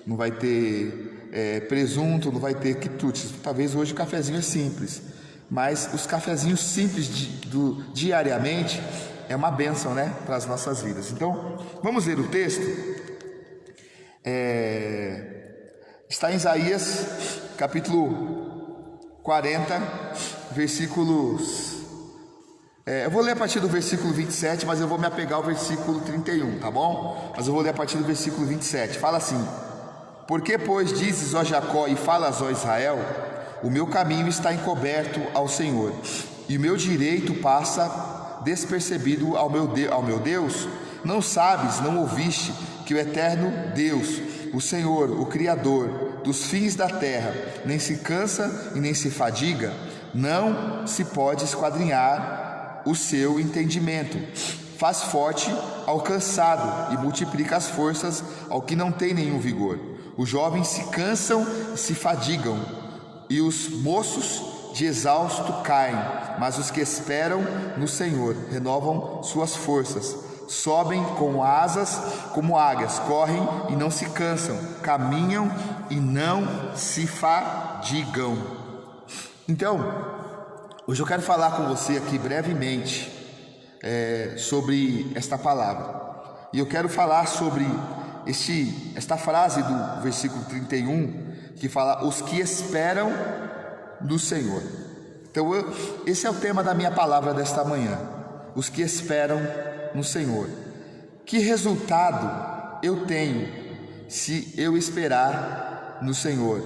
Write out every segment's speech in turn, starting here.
não vai ter presunto, não vai ter quitutes. Talvez hoje o cafezinho é simples, mas os cafezinhos simples diariamente é uma bênção, né, para as nossas vidas. Então, vamos ler o texto. Está em Isaías, capítulo 40, versículos... eu vou ler a partir do versículo 27, mas eu vou me apegar ao versículo 31, tá bom? Mas eu vou ler a partir do versículo 27. Fala assim: Por que, pois, dizes, ó Jacó, e falas, ó Israel, o meu caminho está encoberto ao Senhor, e o meu direito passa despercebido ao meu Deus? Não sabes, não ouviste, que o eterno Deus, o Senhor, o Criador dos fins da terra, nem se cansa e nem se fadiga? Não se pode esquadrinhar o seu entendimento. Faz forte ao cansado e multiplica as forças ao que não tem nenhum vigor. Os jovens se cansam e se fadigam, e os moços de exausto caem, mas os que esperam no Senhor renovam suas forças. Sobem com asas como águias, correm e não se cansam, caminham e não se fadigam. Então, hoje eu quero falar com você aqui brevemente sobre esta palavra. E eu quero falar sobre esta frase do versículo 31, que fala: os que esperam no Senhor. Então esse é o tema da minha palavra desta manhã: os que esperam no Senhor. Que resultado eu tenho se eu esperar no Senhor?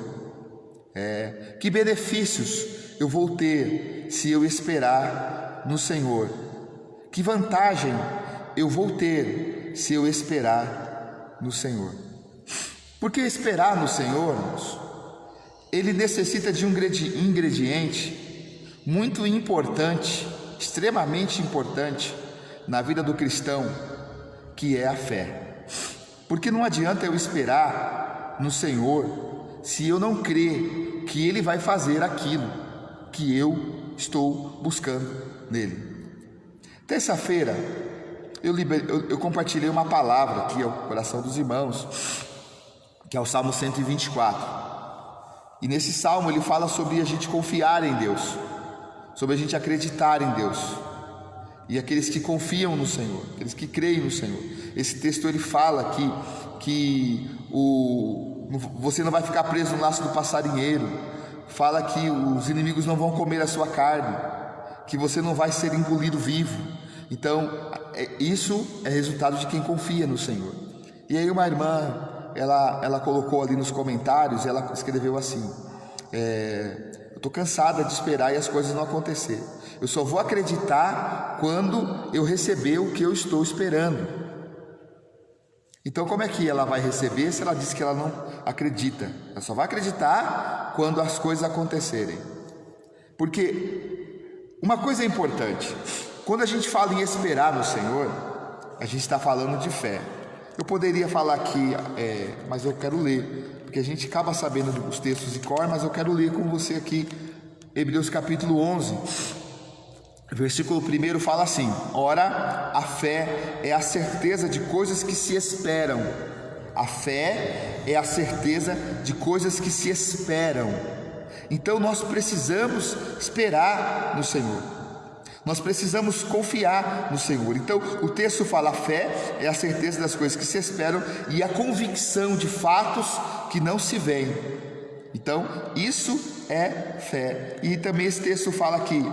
Que benefícios eu vou ter se eu esperar no Senhor? Que vantagem eu vou ter se eu esperar no Senhor? Porque esperar no Senhor, irmãos, ele necessita de um ingrediente muito importante, extremamente importante na vida do cristão, que é a fé. Porque não adianta eu esperar no Senhor se eu não crer que Ele vai fazer aquilo que eu estou buscando nele. Terça-feira eu compartilhei uma palavra aqui ao coração dos irmãos, que é o Salmo 124. E nesse salmo ele fala sobre a gente confiar em Deus, sobre a gente acreditar em Deus. E aqueles que confiam no Senhor, aqueles que creem no Senhor. Esse texto ele fala que você não vai ficar preso no laço do passarinheiro. Fala que os inimigos não vão comer a sua carne, que você não vai ser engolido vivo. Então, isso é resultado de quem confia no Senhor. E aí uma irmã, ela colocou ali nos comentários, ela escreveu assim: eu estou cansada de esperar e as coisas não acontecer. Eu só vou acreditar quando eu receber o que eu estou esperando. Então como é que ela vai receber se ela diz que ela não acredita? Ela só vai acreditar quando as coisas acontecerem. Porque uma coisa é importante: quando a gente fala em esperar no Senhor, a gente está falando de fé. Eu poderia falar aqui, mas eu quero ler, porque a gente acaba sabendo os textos de cor, mas eu quero ler com você aqui Hebreus capítulo 11, versículo 1 fala assim: ora, a fé é a certeza de coisas que se esperam. A fé é a certeza de coisas que se esperam. Então nós precisamos esperar no Senhor, nós precisamos confiar no Senhor. Então o texto fala: a fé é a certeza das coisas que se esperam e a convicção de fatos que não se veem. Então isso é fé. E também esse texto fala que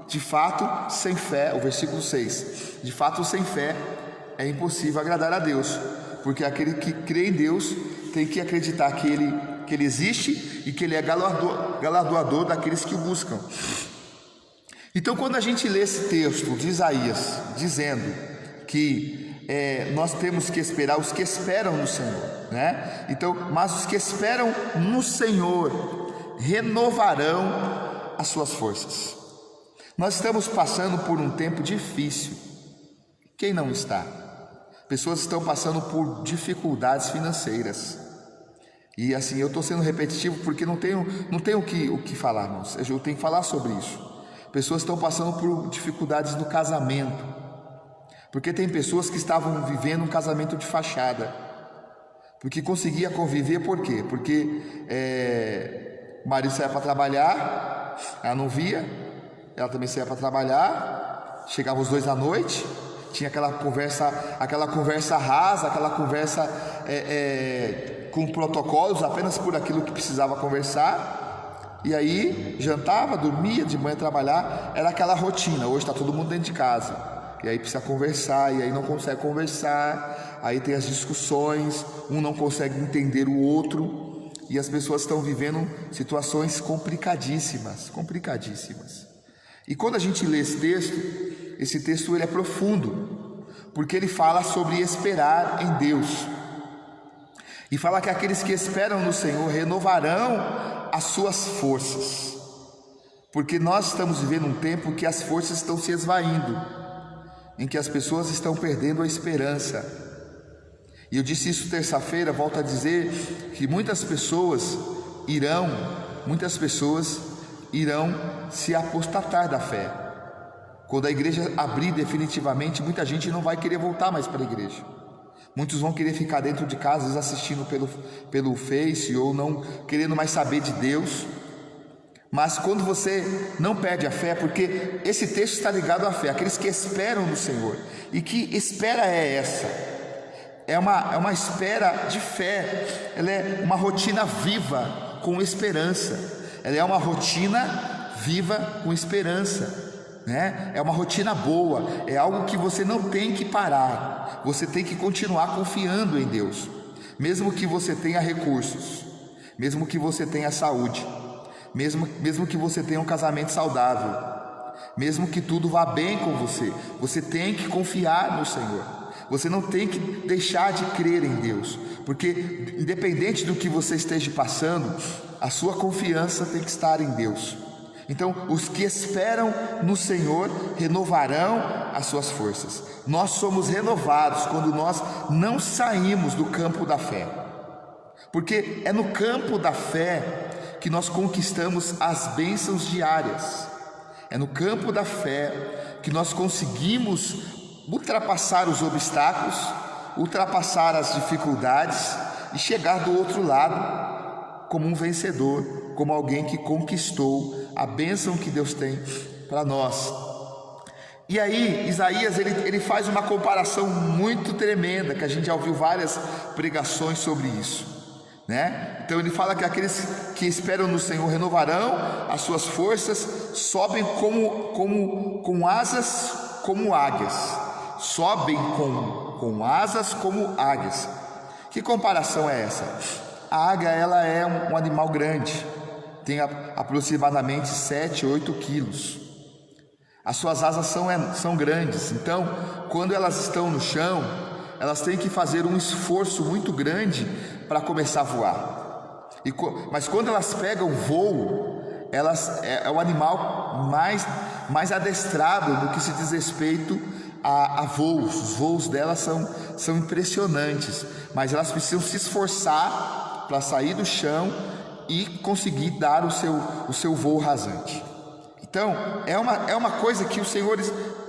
de fato sem fé, o versículo 6, de fato sem fé é impossível agradar a Deus, porque aquele que crê em Deus tem que acreditar que Ele existe e que Ele é galardoador daqueles que o buscam. Então quando a gente lê esse texto de Isaías dizendo que nós temos que esperar os que esperam no Senhor, né? Então, mas os que esperam no Senhor renovarão as suas forças. Nós estamos passando por um tempo difícil. Quem não está? Pessoas estão passando por dificuldades financeiras. E assim, eu estou sendo repetitivo porque não tenho o que falar, irmãos. Eu tenho que falar sobre isso. Pessoas estão passando por dificuldades no casamento, porque tem pessoas que estavam vivendo um casamento de fachada, Porque conseguia conviver, por quê? Porque o marido saía para trabalhar, ela não via, ela também saía para trabalhar, chegavam os dois à noite, tinha aquela conversa rasa, aquela conversa com protocolos, apenas por aquilo que precisava conversar, e aí jantava, dormia, de manhã trabalhar, era aquela rotina. Hoje está todo mundo dentro de casa, e aí precisa conversar, e aí não consegue conversar, aí tem as discussões, um não consegue entender o outro, e as pessoas estão vivendo situações complicadíssimas. E quando a gente lê esse texto ele é profundo, porque ele fala sobre esperar em Deus, e fala que aqueles que esperam no Senhor renovarão as suas forças, porque nós estamos vivendo um tempo que as forças estão se esvaindo, em que as pessoas estão perdendo a esperança. E eu disse isso terça-feira, volto a dizer que muitas pessoas irão se apostatar da fé. Quando a igreja abrir definitivamente, muita gente não vai querer voltar mais para a igreja. Muitos vão querer ficar dentro de casa assistindo pelo Face, ou não querendo mais saber de Deus. Mas quando você não perde a fé, porque esse texto está ligado à fé, aqueles que esperam no Senhor. E que espera é essa? É uma espera de fé. Ela é uma rotina viva com esperança. Ela é uma rotina viva com esperança, né? É uma rotina boa, é algo que você não tem que parar, você tem que continuar confiando em Deus, mesmo que você tenha recursos, mesmo que você tenha saúde, mesmo que você tenha um casamento saudável, mesmo que tudo vá bem com você, você tem que confiar no Senhor. Você não tem que deixar de crer em Deus, porque independente do que você esteja passando, a sua confiança tem que estar em Deus. Então, os que esperam no Senhor renovarão as suas forças. Nós somos renovados quando nós não saímos do campo da fé, porque é no campo da fé que nós conquistamos as bênçãos diárias. É no campo da fé que nós conseguimos ultrapassar os obstáculos, ultrapassar as dificuldades e chegar do outro lado como um vencedor, como alguém que conquistou a bênção que Deus tem para nós. E aí Isaías ele faz uma comparação muito tremenda, que a gente já ouviu várias pregações sobre isso, né? Então ele fala que aqueles que esperam no Senhor renovarão as suas forças, sobem com asas como águias. Sobem com asas como águias. Que comparação é essa? A águia ela é um animal grande, tem aproximadamente 7, 8 quilos. As suas asas são grandes, então quando elas estão no chão, elas têm que fazer um esforço muito grande para começar a voar. Mas quando elas pegam voo, é o animal mais adestrado no que se diz respeito a voos. Os voos delas são impressionantes, mas elas precisam se esforçar para sair do chão e conseguir dar o seu voo rasante. Então é uma coisa que o Senhor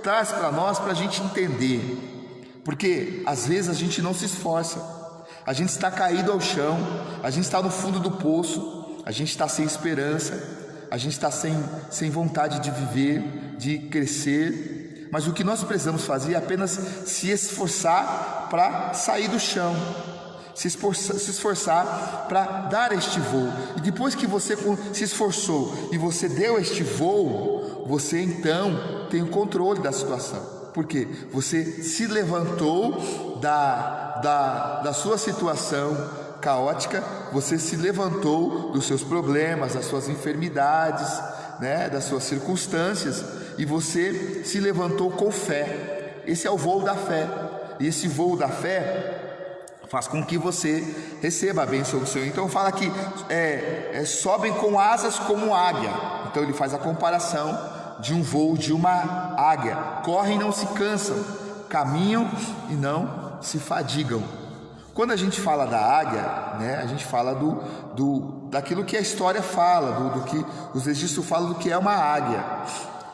traz para nós, para a gente entender, porque às vezes a gente não se esforça, a gente está caído ao chão, a gente está no fundo do poço, a gente está sem esperança, a gente está sem vontade de viver, de crescer. Mas o que nós precisamos fazer é apenas se esforçar para sair do chão, se esforçar para dar este voo. E depois que você se esforçou e você deu este voo, você então tem o controle da situação. Por quê? Você se levantou da sua situação caótica, você se levantou dos seus problemas, das suas enfermidades, né, das suas circunstâncias, e você se levantou com fé. Esse é o voo da fé. E esse voo da fé faz com que você receba a bênção do Senhor. Então fala que sobem com asas como águia. Então ele faz a comparação de um voo de uma águia. Correm e não se cansam, caminham e não se fadigam. Quando a gente fala da águia, né, a gente fala daquilo que a história fala, do que os registros falam do que é uma águia.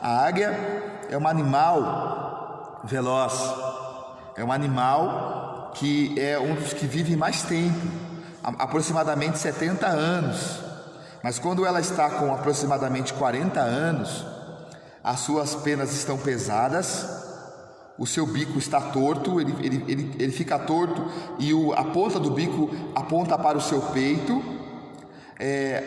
A águia é um animal veloz, é um animal que é um dos que vive mais tempo, aproximadamente 70 anos. Mas quando ela está com aproximadamente 40 anos, as suas penas estão pesadas, o seu bico está torto, ele fica torto e a ponta do bico aponta para o seu peito,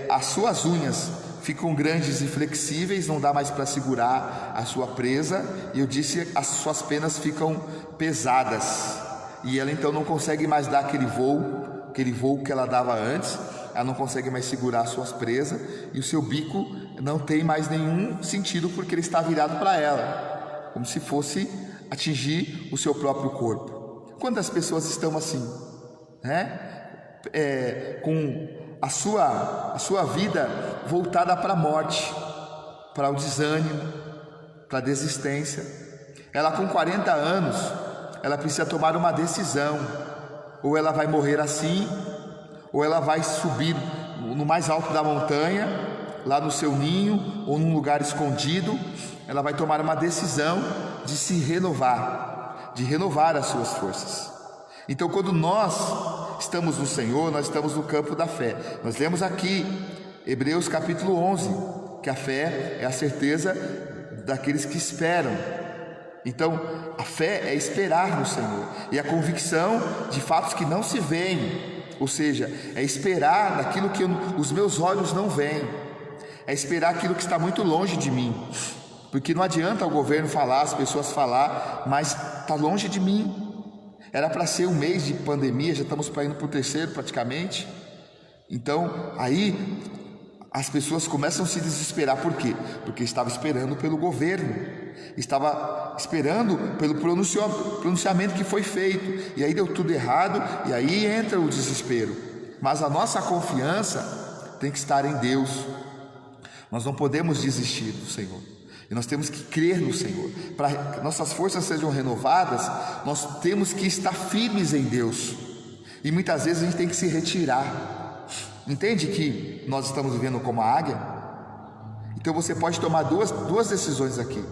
as suas unhas ficam grandes e flexíveis, não dá mais para segurar a sua presa, e eu disse, as suas penas ficam pesadas, e ela então não consegue mais dar aquele voo que ela dava antes, ela não consegue mais segurar as suas presas, e o seu bico não tem mais nenhum sentido, porque ele está virado para ela, como se fosse atingir o seu próprio corpo. Quantas pessoas estão assim, né? Com a sua vida voltada para a morte, para o desânimo, para a desistência. Ela com 40 anos, ela precisa tomar uma decisão: ou ela vai morrer assim, ou ela vai subir no mais alto da montanha, lá no seu ninho, ou num lugar escondido. Ela vai tomar uma decisão de se renovar, de renovar as suas forças. Então, quando nós estamos no Senhor, nós estamos no campo da fé. Nós lemos aqui, Hebreus capítulo 11, que a fé é a certeza daqueles que esperam. Então, a fé é esperar no Senhor, e a convicção de fatos que não se veem, ou seja, é esperar naquilo que os meus olhos não veem, é esperar aquilo que está muito longe de mim, porque não adianta o governo falar, as pessoas falar, mas está longe de mim. Era para ser um mês de pandemia, já estamos indo para o terceiro praticamente. Então aí as pessoas começam a se desesperar. Por quê? Porque estava esperando pelo governo, estava esperando pelo pronunciamento que foi feito, e aí deu tudo errado, e aí entra o desespero. Mas a nossa confiança tem que estar em Deus. Nós não podemos desistir do Senhor, e nós temos que crer no Senhor. Para que nossas forças sejam renovadas, nós temos que estar firmes em Deus, e muitas vezes a gente tem que se retirar. Entende que nós estamos vivendo como a águia? Então você pode tomar duas decisões aqui: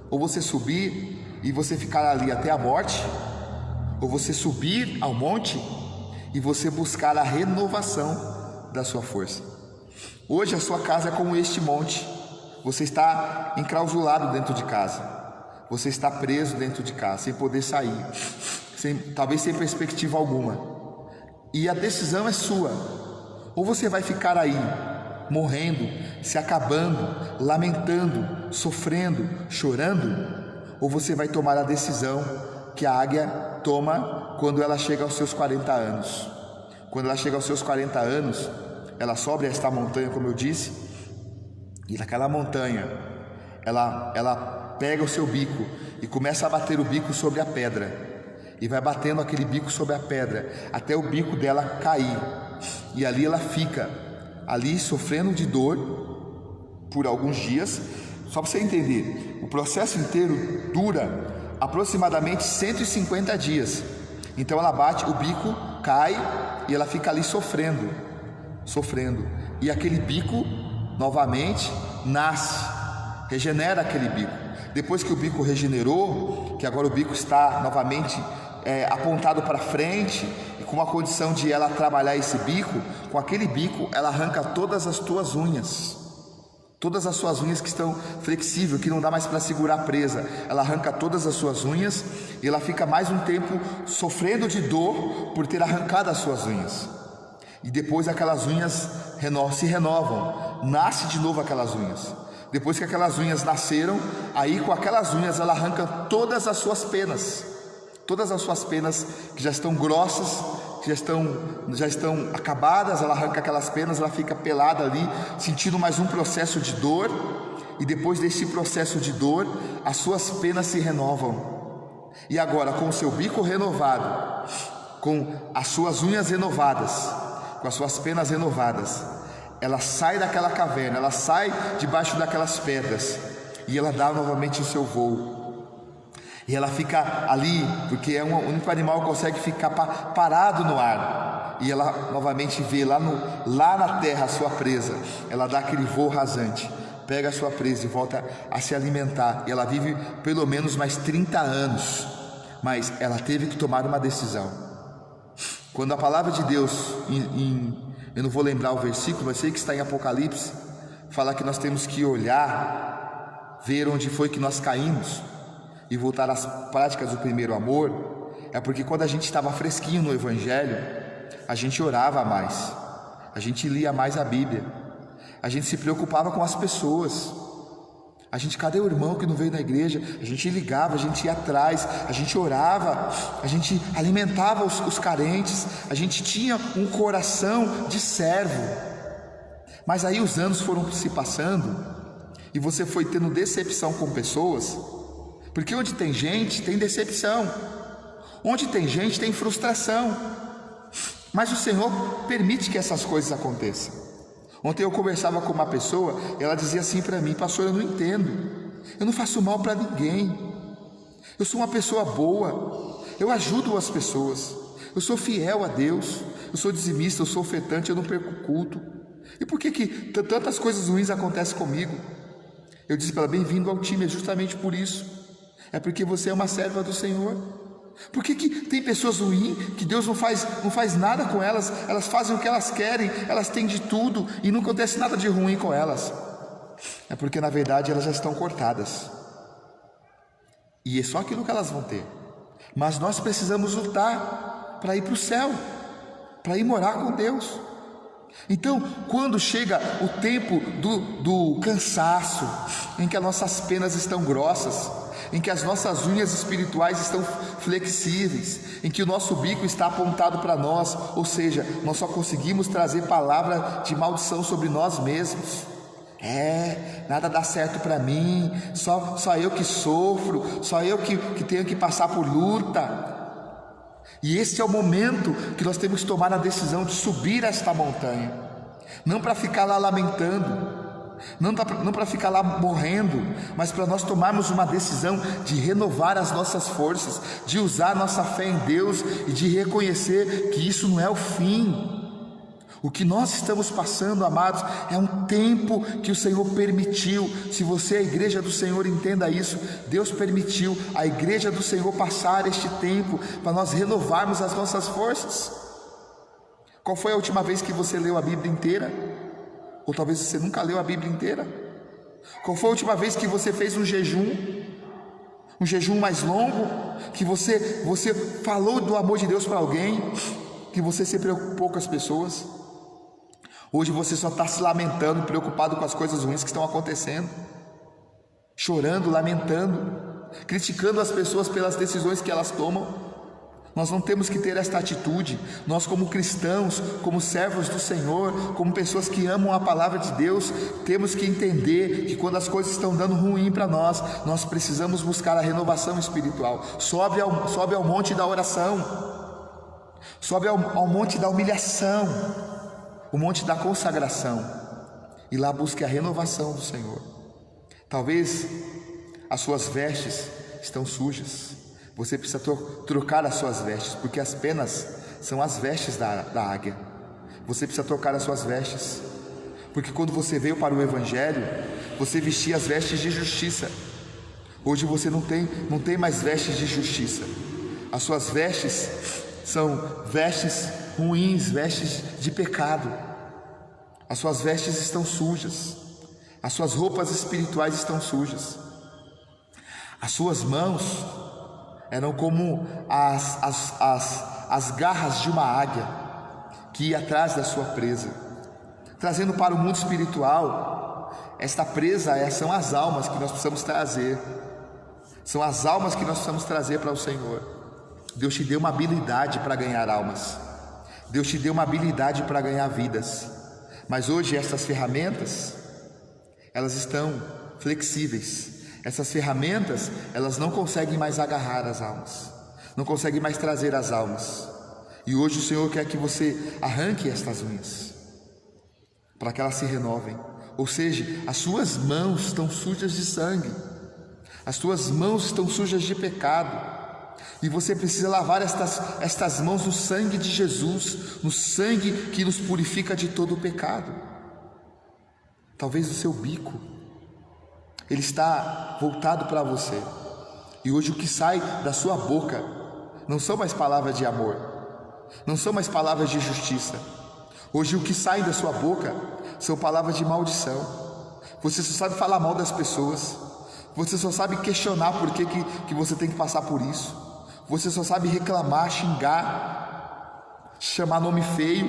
ou você subir e você ficar ali até a morte, ou você subir ao monte e você buscar a renovação da sua força. Hoje a sua casa é como este monte. Você está enclausulado dentro de casa, você está preso dentro de casa, sem poder sair, talvez sem perspectiva alguma, e a decisão é sua: ou você vai ficar aí morrendo, se acabando, lamentando, sofrendo, chorando, ou você vai tomar a decisão que a águia toma quando ela chega aos seus 40 anos. Quando ela chega aos seus 40 anos, ela sobe esta montanha, como eu disse, e naquela montanha ela pega o seu bico e começa a bater o bico sobre a pedra, e vai batendo aquele bico sobre a pedra até o bico dela cair, e ali ela fica ali sofrendo de dor por alguns dias. Só para você entender, o processo inteiro dura aproximadamente 150 dias. Então ela bate, o bico cai e ela fica ali sofrendo, e aquele bico novamente nasce, regenera aquele bico. Depois que o bico regenerou, que agora o bico está novamente apontado para frente, e com a condição de ela trabalhar esse bico, com aquele bico ela arranca todas as tuas unhas, todas as suas unhas que estão flexíveis, que não dá mais para segurar a presa. Ela arranca todas as suas unhas, e ela fica mais um tempo sofrendo de dor por ter arrancado as suas unhas. E depois aquelas unhas se renovam, nasce de novo aquelas unhas. Depois que aquelas unhas nasceram, aí com aquelas unhas ela arranca todas as suas penas que já estão grossas, que já estão acabadas. Ela arranca aquelas penas, ela fica pelada ali, sentindo mais um processo de dor, e depois desse processo de dor, as suas penas se renovam. E agora, com o seu bico renovado, com as suas unhas renovadas, com as suas penas renovadas, ela sai daquela caverna, ela sai debaixo daquelas pedras, e ela dá novamente o seu voo. E ela fica ali, porque é o único animal que consegue ficar parado no ar. E ela novamente vê lá na terra a sua presa. Ela dá aquele voo rasante, pega a sua presa e volta a se alimentar. E ela vive pelo menos mais 30 anos. Mas ela teve que tomar uma decisão. Quando a palavra de Deus, eu não vou lembrar o versículo, mas sei que está em Apocalipse, fala que nós temos que olhar, ver onde foi que nós caímos e voltar às práticas do primeiro amor. É porque quando a gente estava fresquinho no Evangelho, a gente orava mais, a gente lia mais a Bíblia, a gente se preocupava com as pessoas. A gente, cadê o irmão que não veio na igreja? A gente ligava, a gente ia atrás, a gente orava, a gente alimentava os carentes, a gente tinha um coração de servo. Mas aí os anos foram se passando e você foi tendo decepção com pessoas, porque onde tem gente, tem decepção, onde tem gente, tem frustração. Mas o Senhor permite que essas coisas aconteçam. Ontem eu conversava com uma pessoa, ela dizia assim para mim: pastor, eu não entendo, eu não faço mal para ninguém, eu sou uma pessoa boa, eu ajudo as pessoas, eu sou fiel a Deus, eu sou dizimista, eu sou ofertante, eu não perco culto, e por que tantas coisas ruins acontecem comigo? Eu disse para ela: bem-vindo ao time, é justamente por isso, é porque você é uma serva do Senhor. Por que tem pessoas ruins, que Deus não faz nada com elas, elas fazem o que elas querem, elas têm de tudo e não acontece nada de ruim com elas? É porque na verdade elas já estão cortadas, e é só aquilo que elas vão ter. Mas nós precisamos lutar para ir para o céu, para ir morar com Deus. Então, quando chega o tempo do cansaço, em que as nossas penas estão grossas, em que as nossas unhas espirituais estão flexíveis, em que o nosso bico está apontado para nós, ou seja, nós só conseguimos trazer palavra de maldição sobre nós mesmos. Nada dá certo para mim, só eu que sofro, só eu que tenho que passar por luta. E esse é o momento que nós temos que tomar a decisão de subir esta montanha, não para ficar lá lamentando, não para ficar lá morrendo, mas para nós tomarmos uma decisão de renovar as nossas forças, de usar a nossa fé em Deus e de reconhecer que isso não é o fim. O que nós estamos passando, amados, é um tempo que o Senhor permitiu. Se você é a igreja do Senhor, entenda isso. Deus permitiu a igreja do Senhor passar este tempo para nós renovarmos as nossas forças. Qual foi a última vez que você leu a Bíblia inteira? Ou talvez você nunca leu a Bíblia inteira? Qual foi a última vez que você fez um jejum mais longo, que você falou do amor de Deus para alguém, que você se preocupou com as pessoas? Hoje você só está se lamentando, preocupado com as coisas ruins que estão acontecendo, chorando, lamentando, criticando as pessoas pelas decisões que elas tomam. Nós não temos que ter esta atitude. Nós, como cristãos, como servos do Senhor, como pessoas que amam a palavra de Deus, temos que entender que quando as coisas estão dando ruim para nós, nós precisamos buscar a renovação espiritual. Sobe ao monte da oração, sobe ao monte da humilhação, o monte da consagração, e lá busque a renovação do Senhor. Talvez as suas vestes estão sujas, você precisa trocar as suas vestes, porque as penas são as vestes da águia. Você precisa trocar as suas vestes, porque quando você veio para o Evangelho, você vestia as vestes de justiça. Hoje você não tem mais vestes de justiça. As suas vestes são vestes ruins, vestes de pecado. As suas vestes estão sujas, as suas roupas espirituais estão sujas. As suas mãos eram como as garras de uma águia que ia atrás da sua presa, trazendo para o mundo espiritual. Esta presa são as almas que nós precisamos trazer, são as almas que nós precisamos trazer para o Senhor. Deus te deu uma habilidade para ganhar almas, Deus te deu uma habilidade para ganhar vidas, mas hoje essas ferramentas, elas estão flexíveis. Essas ferramentas, elas não conseguem mais agarrar as almas, não conseguem mais trazer as almas. E hoje o Senhor quer que você arranque estas unhas, para que elas se renovem. Ou seja, as suas mãos estão sujas de sangue, as suas mãos estão sujas de pecado, e você precisa lavar estas mãos no sangue de Jesus, no sangue que nos purifica de todo o pecado. Talvez o seu bico, ele está voltado para você, e hoje o que sai da sua boca não são mais palavras de amor, não são mais palavras de justiça. Hoje o que sai da sua boca são palavras de maldição. Você só sabe falar mal das pessoas. Você só sabe questionar por que você tem que passar por isso. Você só sabe reclamar, xingar, chamar nome feio,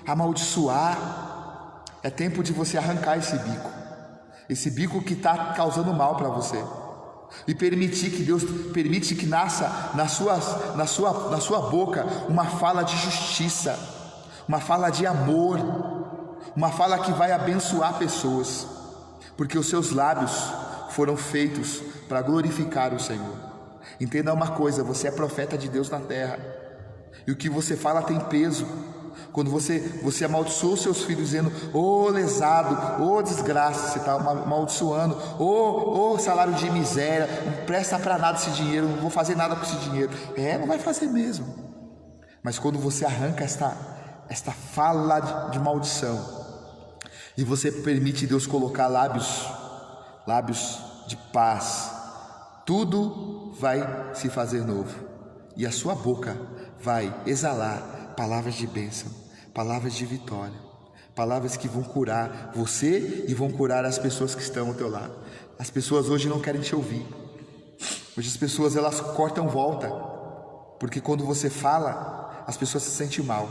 amaldiçoar. É tempo de você arrancar esse bico que está causando mal para você, e permitir que Deus permite que nasça na sua boca uma fala de justiça, uma fala de amor, uma fala que vai abençoar pessoas, porque os seus lábios foram feitos para glorificar o Senhor. Entenda uma coisa: você é profeta de Deus na terra, e o que você fala tem peso. Quando você amaldiçoa os seus filhos dizendo: ô lesado, ô desgraça, você está amaldiçoando, ô salário de miséria, não presta para nada esse dinheiro, não vou fazer nada com esse dinheiro. Não vai fazer mesmo. Mas quando você arranca esta fala de maldição, e você permite Deus colocar lábios de paz, tudo vai se fazer novo, e a sua boca vai exalar palavras de bênção, palavras de vitória, palavras que vão curar você e vão curar as pessoas que estão ao teu lado. As pessoas hoje não querem te ouvir. Hoje as pessoas, elas cortam volta, porque quando você fala, as pessoas se sentem mal.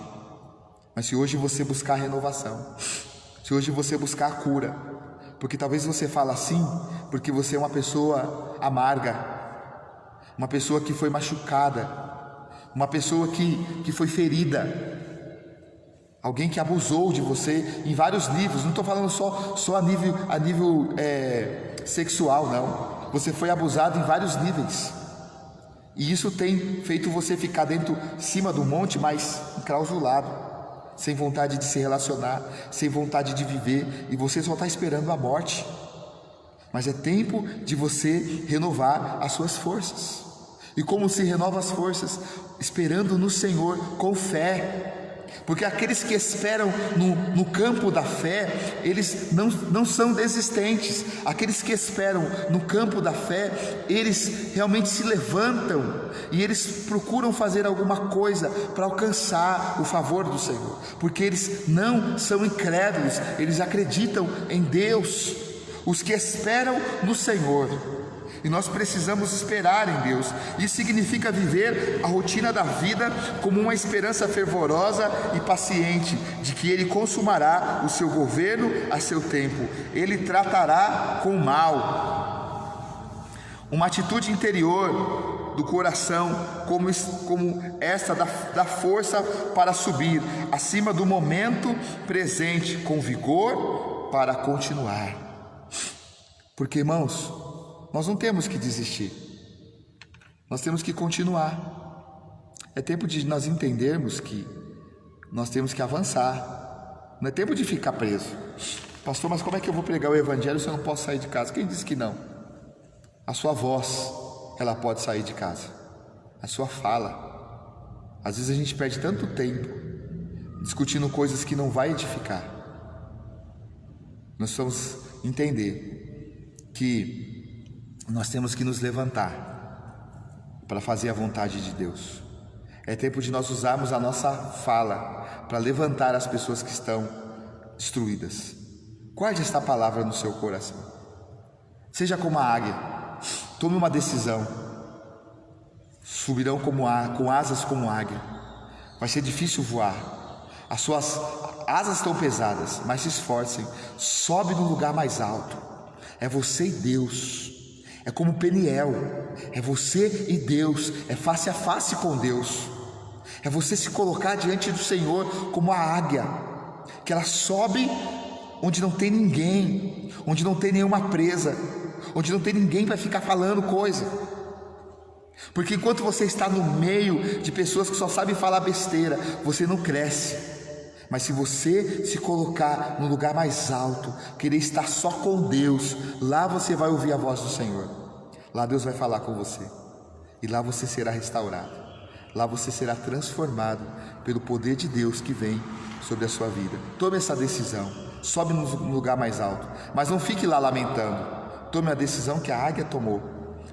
Mas se hoje você buscar renovação, se hoje você buscar a cura, porque talvez você fale assim porque você é uma pessoa amarga, uma pessoa que foi machucada, uma pessoa que foi ferida, alguém que abusou de você em vários níveis. Não estou falando só a nível sexual, não. Você foi abusado em vários níveis, e isso tem feito você ficar cima do monte, mas enclausulado, sem vontade de se relacionar, sem vontade de viver, e você só está esperando a morte. Mas é tempo de você renovar as suas forças. E como se renova as forças? Esperando no Senhor com fé. Porque aqueles que esperam no campo da fé, eles não são desistentes. Aqueles que esperam no campo da fé, eles realmente se levantam e eles procuram fazer alguma coisa para alcançar o favor do Senhor, porque eles não são incrédulos, eles acreditam em Deus. Os que esperam no Senhor. E nós precisamos esperar em Deus. Isso significa viver a rotina da vida como uma esperança fervorosa e paciente de que Ele consumará o seu governo a seu tempo. Ele tratará com mal. Uma atitude interior do coração como esta dá força para subir acima do momento presente com vigor para continuar. Porque, irmãos, nós não temos que desistir, nós temos que continuar. É tempo de nós entendermos que nós temos que avançar, não é tempo de ficar preso. Pastor, mas como é que eu vou pregar o evangelho se eu não posso sair de casa? Quem disse que não? A sua voz, ela pode sair de casa, a sua fala. Às vezes a gente perde tanto tempo discutindo coisas que não vai edificar. Nós precisamos entender que nós temos que nos levantar para fazer a vontade de Deus. É tempo de nós usarmos a nossa fala para levantar as pessoas que estão destruídas. Guarde esta palavra no seu coração. Seja como a águia, tome uma decisão. Subirão com asas como águia. Vai ser difícil voar. As suas asas estão pesadas, mas se esforcem. Sobe no lugar mais alto. É você e Deus. É como Peniel, é você e Deus, é face a face com Deus. É você se colocar diante do Senhor como a águia, que ela sobe onde não tem ninguém, onde não tem nenhuma presa, onde não tem ninguém para ficar falando coisa. Porque enquanto você está no meio de pessoas que só sabem falar besteira, você não cresce. Mas se você se colocar no lugar mais alto, querer estar só com Deus, lá você vai ouvir a voz do Senhor. Lá Deus vai falar com você. E lá você será restaurado. Lá você será transformado pelo poder de Deus que vem sobre a sua vida. Tome essa decisão. Sobe no lugar mais alto. Mas não fique lá lamentando. Tome a decisão que a águia tomou.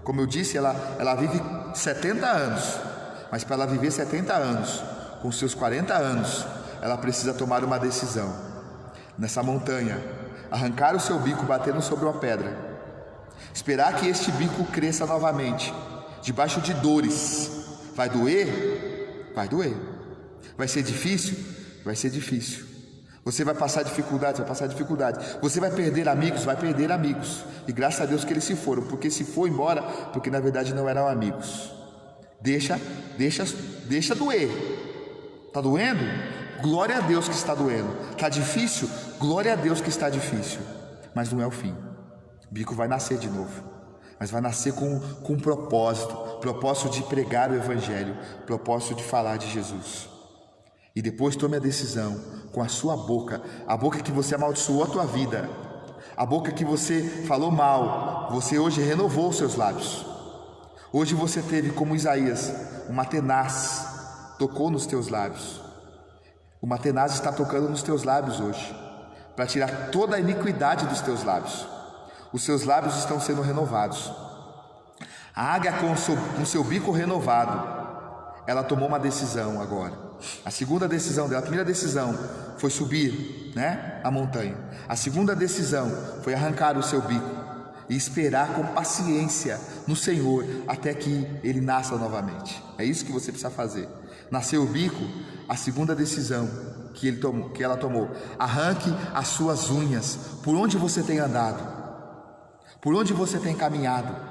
Como eu disse, ela vive 70 anos. Mas para ela viver 70 anos, com seus 40 anos, ela precisa tomar uma decisão. Nessa montanha, arrancar o seu bico batendo sobre uma pedra, esperar que este bico cresça novamente, debaixo de dores. Vai doer? Vai doer. Vai ser difícil? Vai ser difícil. Você vai passar dificuldades? Vai passar dificuldade. Você vai perder amigos? Vai perder amigos. E graças a Deus que eles se foram, porque se foi embora, porque na verdade não eram amigos. Deixa doer. Está doendo? Glória a Deus que está doendo. Está difícil? Glória a Deus que está difícil. Mas não é o fim. O bico vai nascer de novo. Mas vai nascer com um propósito de pregar o Evangelho, propósito de falar de Jesus. E depois tome a decisão com a sua boca, a boca que você amaldiçoou a tua vida, a boca que você falou mal, você hoje renovou os seus lábios. Hoje você teve, como Isaías, uma tenaz tocou nos teus lábios. Uma tenaz está tocando nos teus lábios hoje, para tirar toda a iniquidade dos teus lábios. Os seus lábios estão sendo renovados. A águia com seu bico renovado, ela tomou uma decisão agora. A segunda decisão dela, a primeira decisão foi subir, a montanha. A segunda decisão foi arrancar o seu bico e esperar com paciência no Senhor até que ele nasça novamente. É isso que você precisa fazer. Nasceu o bico, a segunda decisão que ela tomou: arranque as suas unhas. Por onde você tem andado? Por onde você tem caminhado?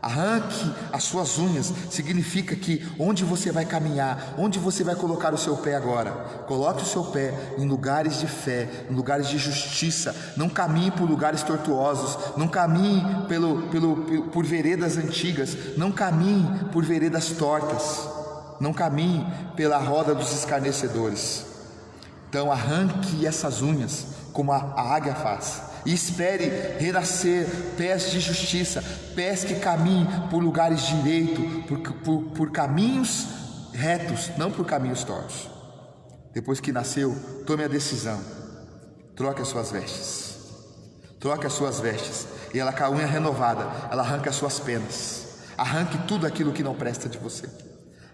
Arranque as suas unhas. Significa que onde você vai caminhar, onde você vai colocar o seu pé agora, coloque o seu pé em lugares de fé, em lugares de justiça. Não caminhe por lugares tortuosos, não caminhe por veredas antigas, não caminhe por veredas tortas, não caminhe pela roda dos escarnecedores. Então arranque essas unhas como a águia faz, e espere renascer pés de justiça, pés que caminhem por lugares direitos, por caminhos retos, não por caminhos tortos. Depois que nasceu, tome a decisão, troque as suas vestes, e ela com a unha renovada, ela arranca as suas penas, arranque tudo aquilo que não presta de você,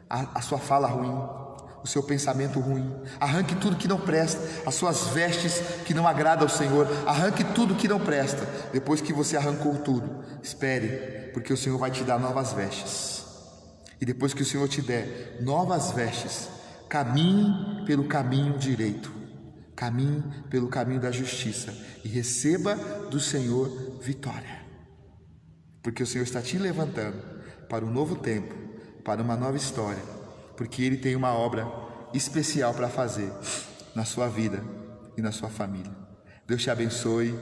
a sua fala ruim, o seu pensamento ruim, arranque tudo que não presta, as suas vestes que não agradam ao Senhor, arranque tudo que não presta. Depois que você arrancou tudo, espere, porque o Senhor vai te dar novas vestes. E depois que o Senhor te der novas vestes, caminhe pelo caminho direito, caminhe pelo caminho da justiça e receba do Senhor vitória, porque o Senhor está te levantando para um novo tempo, para uma nova história, porque Ele tem uma obra especial para fazer na sua vida e na sua família. Deus te abençoe.